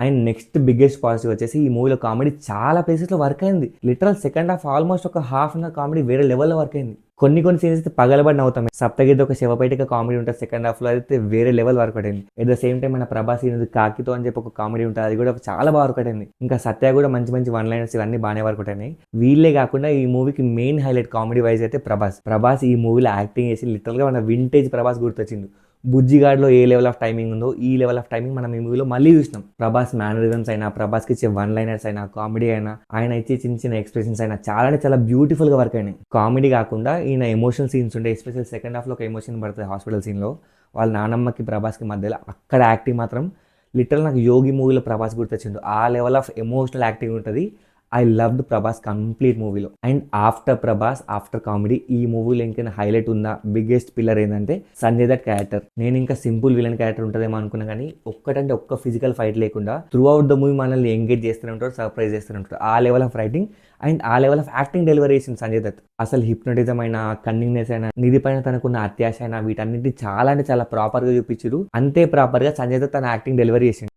And next biggest positive వచ్చేసి ఈ మూవీలో కామెడీ చాలా ప్లేసెస్లో వర్క్ అయింది. లిటరల్ సెకండ్ హాఫ్ ఆల్మోస్ట్ ఒక హాఫ్ అన్ అవర్ కామెడీ వేరే లెవెల్లో వర్క్ అయింది. కొన్ని సీన్స్ అయితే పగలబడి నవ్వుతాం. సప్తగిరి ఒక శివపేటిక కామెడీ ఉంటుంది సెకండ్ హాఫ్లో, అయితే వేరే లెవెల్ వర్క్ అయింది. ఎట్ ద సేమ్ టైం మన ప్రభాస్ ఈయనది కాకితో అని చెప్పి ఒక కామెడీ ఉంటుంది, అది కూడా చాలా బాగా వర్క్ అయింది. ఇంకా సత్య కూడా మంచి మంచి వన్ లైనర్స్ ఇవన్నీ బాగానే వర్క్ అయినాయి. వీళ్ళే కాకుండా ఈ మూవీకి మెయిన్ హైలైట్ కామెడీ వైజ్ అయితే ప్రభాస్ ఈ మూవీలో యాక్టింగ్ చేసి లిటరల్గా మన వింటేజ్ ప్రభాస్ గుర్తొచ్చిండు. బుజ్జిగాడ్లో ఏ లెవెల్ ఆఫ్ టైమింగ్ ఉందో ఈ లెవెల్ ఆఫ్ టైమింగ్ మనం ఈ మూవీలో మళ్ళీ చూసినాం. ప్రభాస్ మేనరిజమ్స్ అయినా, ప్రభాస్కి ఇచ్చే వన్ లైనర్స్ అయినా, కామెడీ అయినా, ఆయన ఇచ్చే చిన్న చిన్న ఎక్స్ప్రెషన్స్ అయినా చాలా బ్యూటిఫుల్ గా వర్క్ అయినాయి. కామెడీ కాకుండా ఈయన ఎమోషనల్ సీన్స్ ఉంటే, ఎస్పెషల్ సెకండ్ హాఫ్లో ఒక ఎమోషన్ పడుతుంది హాస్పిటల్ సీన్లో, వాళ్ళ నానమ్మకి ప్రభాస్కి మధ్యలో అక్కడ యాక్టింగ్ మాత్రం లిటరల్ నాకు యోగి మూవీలో ప్రభాస్ గుర్తొచ్చిండు. ఆ లెవెల్ ఆఫ్ ఎమోషనల్ యాక్టింగ్ ఉంటుంది. ఐ లవ్ ప్రభాస్ కంప్లీట్ మూవీలో. And after Prabhas, after comedy ఈ మూవీలో ఇంకైనా హైలైట్ ఉన్న బిగ్గెస్ట్ పిల్లర్ ఏంటంటే సంజయ్ దట్ క్యారెక్టర్. నేను ఇంకా సింపుల్ విలన్ క్యారెక్టర్ ఉంటుందేమో అనుకున్నా, కానీ ఒక్క ఫిజికల్ ఫైట్ లేకుండా త్రూ అవుట్ ద మూవీ మనల్ని ఎంగేజ్ చేస్తూనే ఉంటారు, సర్ప్రైజ్ చేస్తూనే ఉంటారు. ఆ లెవెల్ ఆఫ్ రైటింగ్ అండ్ ఆ లెవెల్ ఆఫ్ యాక్టింగ్ డెలివరీ చేసింది సంజయ్ దత్. అసలు హిప్నోటిజం అయినా, కన్నింగ్నెస్ అయినా, నిధి పైన తనకున్న అత్యాశ అయినా, వీటన్నిటి చాలా అంటే చాలా ప్రాపర్గా చూపించారు. అంతే ప్రాపర్గా సంజయ్ దత్ తన యాక్టింగ్ డెలివరీ చేసింది.